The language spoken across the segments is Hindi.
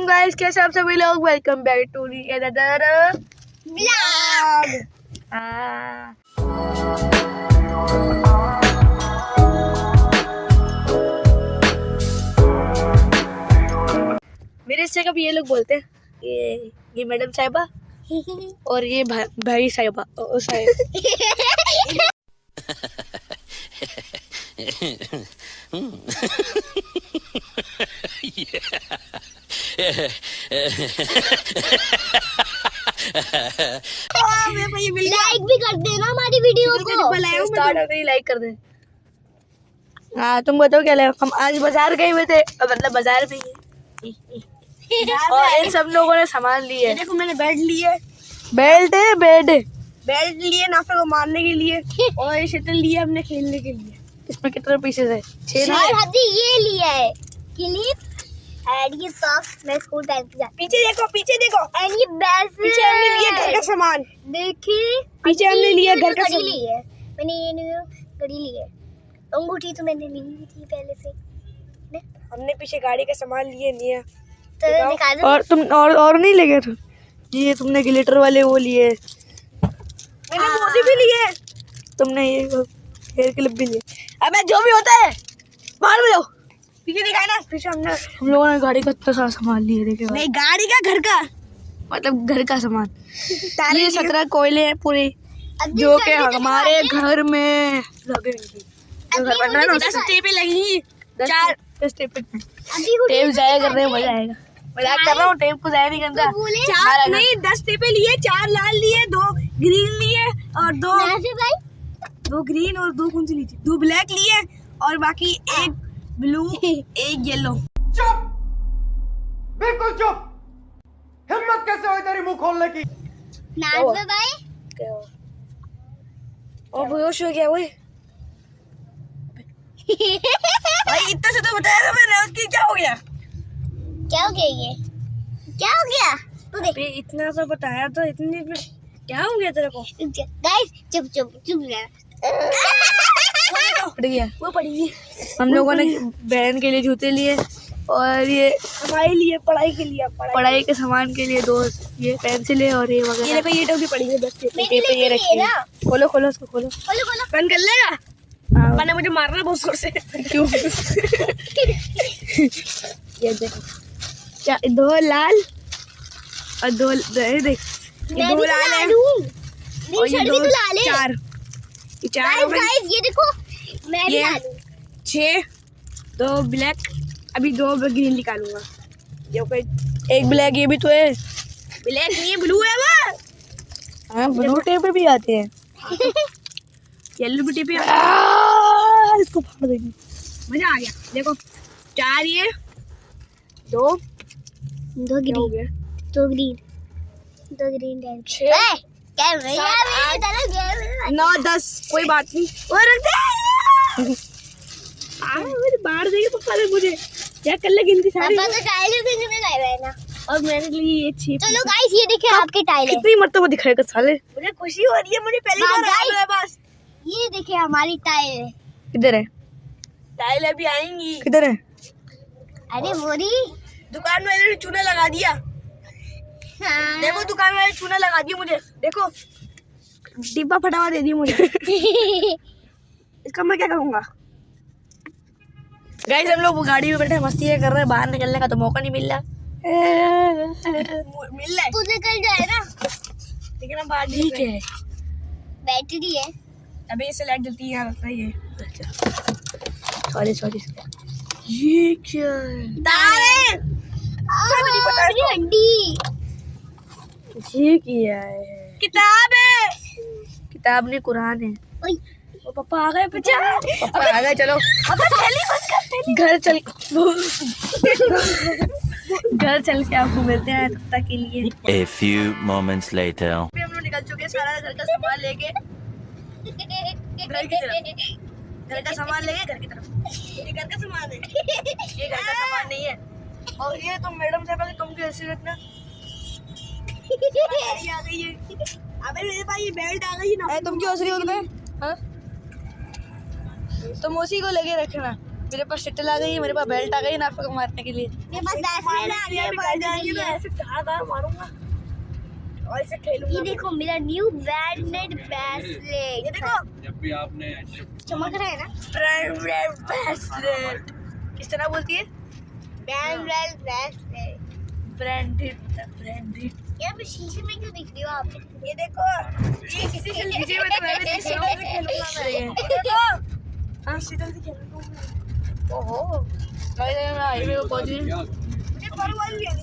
गाइस, कैसे आप सभी लोग। Welcome back to the another vlog. मेरे से कभी ये लोग बोलते हैं ये मैडम साहिबा और ये भाई साहिबा लाइक भी कर देना हमारी वीडियो को। स्टार्ट होते ही लाइक कर दे। हाँ, तुम बताओ क्या लाए। हम आज बाजार गए हुए थे, मतलब बाजार में और इन सब लोगों ने सामान लिए। देखो मैंने बेल्ट लिए, बेल्ट लिए नाफे को मारने के लिए और ये शटल लिए हमने खेलने के लिए। इसमें कितने पीसेस है? 6 और हदी ये लिया है क्लिप एंड ये सॉक्स। मैं स्कूल टाइम पे जाती। पीछे देखो एंड ये बैग। पीछे हमने लिया घर का सामान। देखिए पीछे हमने लिया घर का सामान। मैंने ये घड़ी ली है, अंगूठी तो मैंने ली थी पहले से। हमने पीछे गाड़ी का सामान लिए नहीं है तो निकाल। और तुम और नहीं ले गए थे? ये तुमने ग्लिटर वाले वो लिए, मैंने मोदी भी लिए, तुमने ये हेयर क्लिप भी लिए। अबे जो भी होता है बाहर में जाओ। पीछे दिखाया ना, पीछे हम लोगों ने गाड़ी का इतना सारा सामान लिए। देखे नहीं, गाड़ी का घर का मतलब घर का सामान। ये 17 कोयले हैं पूरे, जो कि हमारे घर में लगेंगे। जो घर बन रहा है ना, 10 टेपें लगेंगी। 10 टेप जाया करने में मजा आएगा। मजाक कर रहा हूँ, टेप को जाया नहीं करता। 4 नहीं 10 टेपें लिए, 4 लाल लिए, 2 ग्रीन लिए और 2 ग्रीन और 2 कौन सी ली थी? 2 ब्लैक लिए और बाकी एक ब्लू एक येलो। चुप, बिल्कुल चुप। हिम्मत कैसे हुई तेरी मुंह खोलने की? और बेहोश हो गया। वही भाई इतना से तो बताया था मैंने, उसकी क्या हो गया? ये क्या हो गया? तू देख, इतना सा बताया तो इतनी में क्या हो गया तेरे को? गाइस चुप वो पड़ी है। हम लोगों ने बहन के लिए जूते लिए और ये हमारे लिए पढ़ाई के लिए पढ़ाई के सामान के लिए 2 ये पेंसिल है और ये वगैरह। ये देखो, ये टोपी पड़ी है 10 टेप ये रखी है। खोलो उसको खोलो। बंद कर लेगा। हाँ। मैंने मुझे मारना बहुत जोर से। क्यों? ये देखो 2 लाल और 2 देख, ये 2 लाल है और ये 2 4 गाइस ये देखो, मैं भी ये डालूं। 6 2 ब्लैक, अभी 2 ग्रीन निकालूंगा। ये कोई एक ब्लैक, ये भी तो है। ब्लैक नहीं ब्लू है वो। हाँ, ब्लू टेप पे भी आते हैं। येलो भी टेप इसको फाड़ देंगे। मजा आ गया। देखो 4 ये 2 ग्रीन, 2 ग्रीन 6 9 10 कोई बात नहीं। मुझे बाहर देंगे पापा ने मुझे क्या कर ले गिनती सारी। पापा तो टाइल देखने गए हैं ना, और मेरे लिए ये छिप। चलो गाइस ये देखिए आपके टाइल है। कितनी मरतबा दिखाएगा साले। मुझे खुशी हो रही है, मुझे पहली बार आया है बस। ये देखिए हमारी टाइल है। किधर है? टाइल अभी आएंगी। किधर है? अरे मोरी दुकान वाले ने चूना लगा दिया। हाँ। देखो दुकान वाले चूना लगा दिया मुझे। देखो डिब्बा फटावा दे दी मुझे। इसका मैं क्या करूँगा? गाइस हम लोग गाड़ी में बैठे मस्ती कर रहे हैं, बाहर निकलने का तो मौका नहीं मिल रहा। मिल रहा है तू निकल जाए ना, लेकिन हम बाहर ठीक है। बैटरी है अबे इससे लाइट जलती है यहाँ लगता है ये। सॉरी ये क्या है? तारे हड्डी। ये क्या है? किताब है। किताब नहीं, कुरान है। ओ पापा आ गए पीछे। पापा आ गए, चलो थैली बंद कर। घर चल घर चल के आपको मिलते हैं तब तक के लिए। A few moments later. हम लोग निकल चुके हैं सारा घर का सामान लेके। घर का सामान लेके घर की तरफ। ये घर का सामान है। ये घर का सामान नहीं है। और ये तुम मैडम साहब तुम की हैसियत ना आ गई है। अबे मेरे पास ये बेल्ट आ गई ना। तुम क्यों हंस रही हो? तुम्हें हाँ? तुम उसी को लेके रखना। मेरे पास शटल आ गई है, मेरे पास बेल्ट आ गई है नाफा को मारने के लिए। मेरे पास बैसलेट आ गया है ऐसे धार मारूंगा और ऐसे खेलूंगा। ये देखो मेरा न्यू ब्रांडेड ब्रेसलेट। ये देखो जब भी आपने चमक रहा है ना। ब्रांडेड ब्रेसलेट किस तरह बोलती है? Branded bracelet. ब्रांडेड यार मैं शीशे में क्यों दिख रही हो आप? ये देखो ये किसी के नीचे में तो मैं भी देख रहा हूँ, खेलूंगा मैं ये देखो। हाँ सीधे से खेलूंगा। ओहो गाइस मैं हाईवे पे पहुंच गई। मुझे परवाली है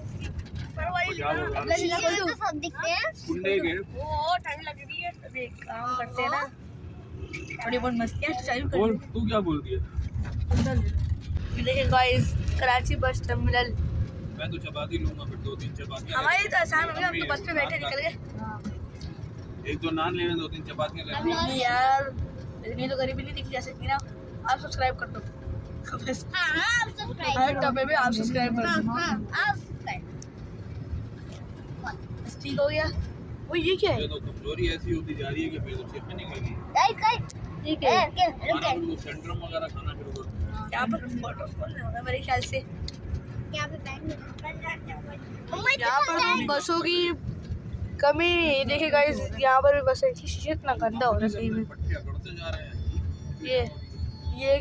परवाली अपना सीधा खोल तो दो। सब दिखते हैं। ओ टाइम लगेगी है, अभी काम करते हैं ना थोड़ी बहुत मस्तियाँ चालू कर बोल, लेते तू क्या बोल दिया? हैं। देखिए गाइस कराची बस टर्मिनल मैं तो चपाती लूंगा, फिर 2-3 चपातियां हमारे तो आसान हो गया, हम तो बस पे बैठे निकल गए। एक 2 नान लेने 2-3 चपातियां ले नहीं यार इतनी तो गरीबी नहीं दिखती जा सकती ना। आप सब्सक्राइब कर दो बस हाँ आप सब्सक्राइब हर टॉपिक में आप सब्सक्राइब कर दो। आप सब्सक्राइब। बस ठीक हो गया। वो ये क्या है? ये तो कमजोरी ऐसी होती जा रही है कि फिर तो शेप में निकलेगी। गाइस ठीक है खाना बिल्कुल सेंट्रम वगैरह खाना शुरू कर दो। यहाँ पर फोटो फोन होगा मेरे ख्याल से। यहाँ पे बैंक यहाँ पर बसों की कमी नहीं। देखिए गाइस यहाँ पर भी बस है कि शीशे इतना गंदा हो रहा है सही में। पट्टियां बढ़ते जा रहे हैं।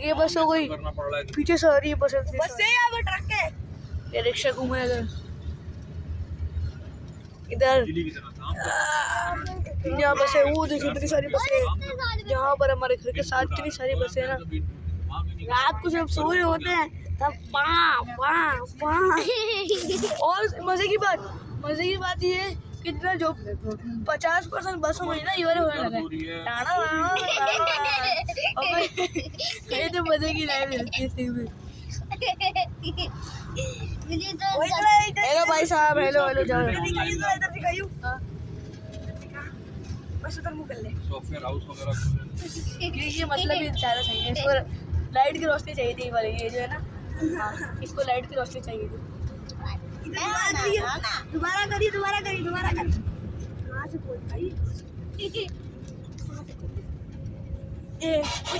ये बस हो गई करना पड़ रहा है। पीछे सारी बस है यहाँ पर ट्रक है। ये रिक्शा घूमेगा इधर दिल्ली की तरह काम यहाँ बस है। वो देखिए इतनी सारी बसें यहाँ पर हमारे घर के साथ इतनी सारी बसें हैं ना। वहाँ भी नहीं रात को जब सो रहे होते हैं तब वाह वाह वाह। और मजे की बात ये है कि इतना जो 50% बसों में ना ये वाले होने लगा है टाना कहीं तो मजे की लाइफ रहती है सही में। मुझे तो हेलो भाई साहब हेलो जाओ। बस उधर मुँह कर ले। सॉफ्टवेयर हाउस वगैरह ये मतलब ही ज़्यादा सही है। इसको लाइट की रोशनी चाहिए थी वाले ये जो है ना। हाँ इसको लाइट की रोशनी चाहिए थी। दोबारा करिए कहाँ से बोल भाई ये ठीक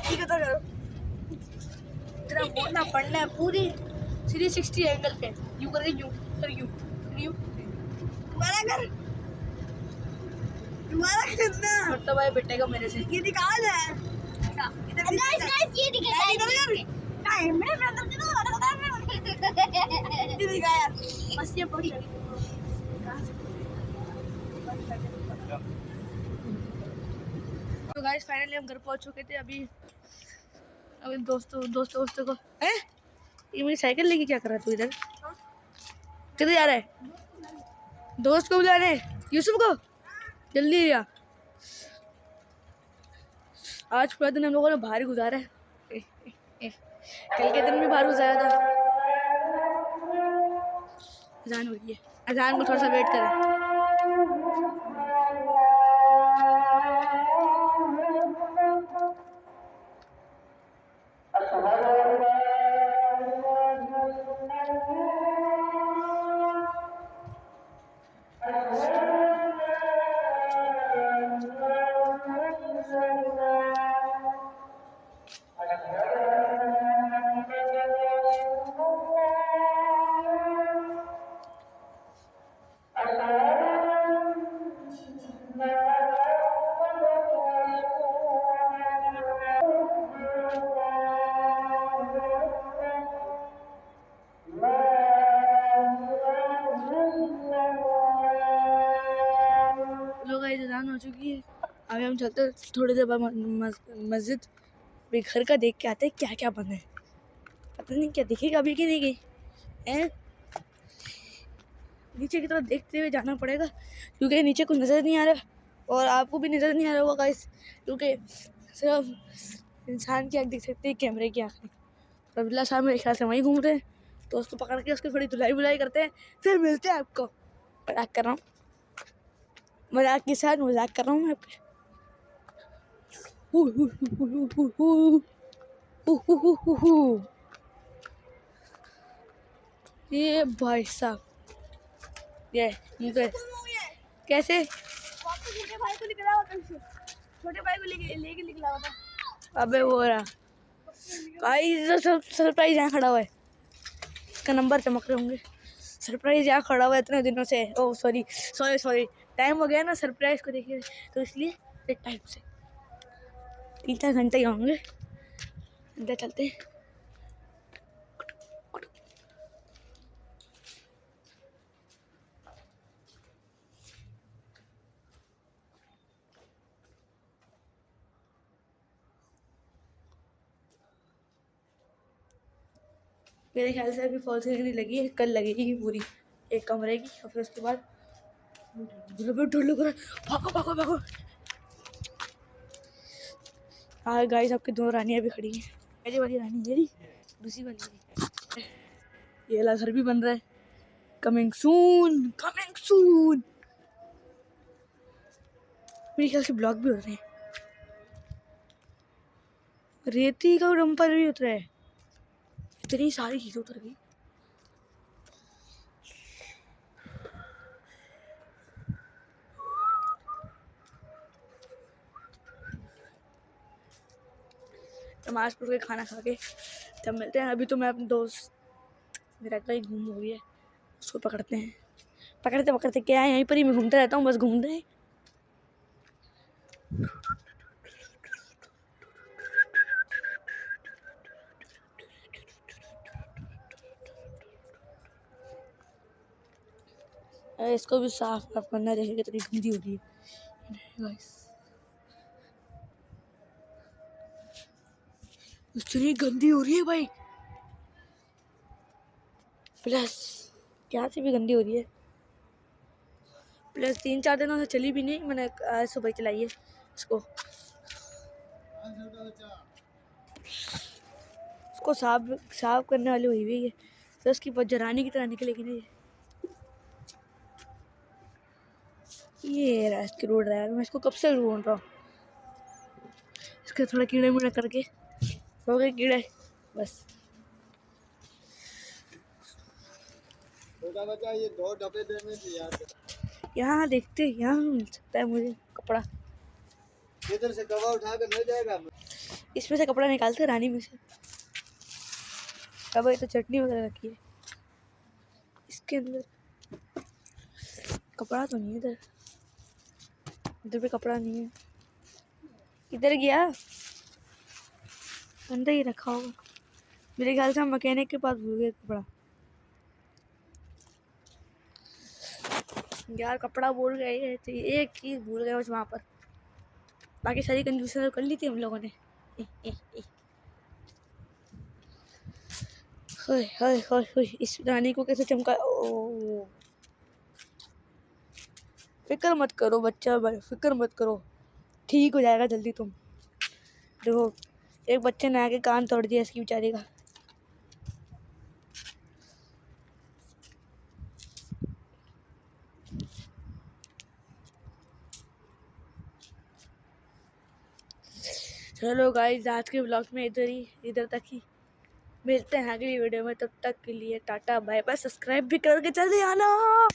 है तो करो। तेरा बोलना पढ़ना है पूरी 360 एंगल पे यू करके यू दोबारा करना मतलब भाई बेटे का मेरे से ये निकाल है। गाइस ये दिखे बस ये पड़ी तो गाइस फाइनली हम घर पहुंच चुके थे। अभी दोस्तों को हैं ये मेरी साइकिल लेके क्या कर रहा है तू इधर? किधर जा रहा है? दोस्त को बुलाने यूसुफ को जल्दी आ। आज पूरा दिन हम लोगों ने बाहर गुजारा है। कल के दिन भी बाहर गुजारा था। अजान हो रही है, अजान को थोड़ा सा वेट करें। अजान हो चुकी है। अभी हम चलते थोड़ी देर बाद मस्जिद भी घर का देख के आते हैं क्या क्या बना है। पता नहीं क्या दिखेगा अभी कि नहीं गई है। नीचे की तरफ देखते हुए जाना पड़ेगा क्योंकि नीचे कुछ नज़र नहीं आ रहा और आपको भी नज़र नहीं आ रहा होगा गाइस क्योंकि सिर्फ इंसान की आँख दिख सकती है कैमरे की आँख नहीं। रबीला साहब मेरे ख्याल से वहीं घूम रहे हैं तो उसको पकड़ के उसकी थोड़ी धुलाई बुलाई करते हैं फिर मिलते हैं आपको। मजाक कर रहा हूँ, मजाक के साथ मजाक कर रहा हूँ मैं आपके। ये भाई साहब ये कैसे छोटे भाई को निकला हुआ, छोटे भाई को लेके निकला हुआ था। अबे वो रहा गाइस सरप्राइज यहाँ खड़ा हुआ है, इसका नंबर चमक रहे होंगे। सरप्राइज यहाँ खड़ा हुआ है इतने दिनों से। ओह सॉरी टाइम हो गया ना सरप्राइज को देखिए, तो इसलिए एक टाइम से 3-4 घंटे ही होंगे। अंदर चलते हैं। मेरे ख्याल से अभी फॉल सीलिंग नहीं लगी है, कल लगेगी पूरी एक कमरे की, और फिर उसके बाद भागो। हाँ गाइस, आपकी 2 रानियाँ भी खड़ी हैं। पहली वाली रानी मेरी, दूसरी वाली ये वाला घर भी बन रहा है। Coming soon. मेरे ख्याल से ब्लॉग भी हो रहे हैं। रेती का डंपर भी उतरा है, इतनी सारी चीजें उतर गई। नमाज पढ़ के खाना खा के तब मिलते हैं। अभी तो मैं अपने दोस्त मेरा कहीं घूम हो गई है, उसको पकड़ते हैं। पकड़ते क्या है, यहीं पर ही मैं घूमता रहता हूँ, बस घूम रहे हैं। इसको भी साफ करना, देखेंगे कितनी गंदी हो रही है गाइस, इतनी गंदी हो रही है भाई। प्लस क्या से भी गंदी हो रही है, प्लस 3-4 दिनों से चली भी नहीं। मैंने आज सुबह चलाई है इसको साफ करने वाली हुई है, तो उसकी बहुत जरानी की तरह निकलेगी नहीं। ये रहा इसकी रोड रहा है, मैं इसको कब से ढूंढ रहा हूँ। इसके थोड़ा कीड़े मुड़े करके हो गए कीड़े बस। बच्चा ये 2 डब्बे देने थे यार। यहाँ देखते, यहाँ मिल सकता है मुझे कपड़ा। इधर से कवा उठा कर ले जाएगा। इसमें से कपड़ा निकालते रानी में से। अब ये तो चटनी वगैरह रखी है, इसके अंदर कपड़ा तो नहीं है। इधर भी कपड़ा नहीं है, इधर गया अंदर ही रखा होगा। मेरे ख्याल से हम मैकेनिक के पास भूल गए कपड़ा। यार कपड़ा भूल गए, तो एक चीज़ भूल गए बस वहाँ पर, बाकी सारी कंजूसियाँ तो कर ली थी हम लोगों ने। होय इस रानी को कैसे चमका। ओ फिक्र मत करो बच्चा, फिक्र मत करो, ठीक हो जाएगा जल्दी। तुम देखो, एक बच्चे ने आके कान तोड़ दिया इसकी बेचारी का। चलो गाइस, आज के ब्लॉग में इधर तक ही। मिलते हैं अगली वीडियो में, तब तक के लिए टाटा बाय बाय। सब्सक्राइब भी करके चले आना।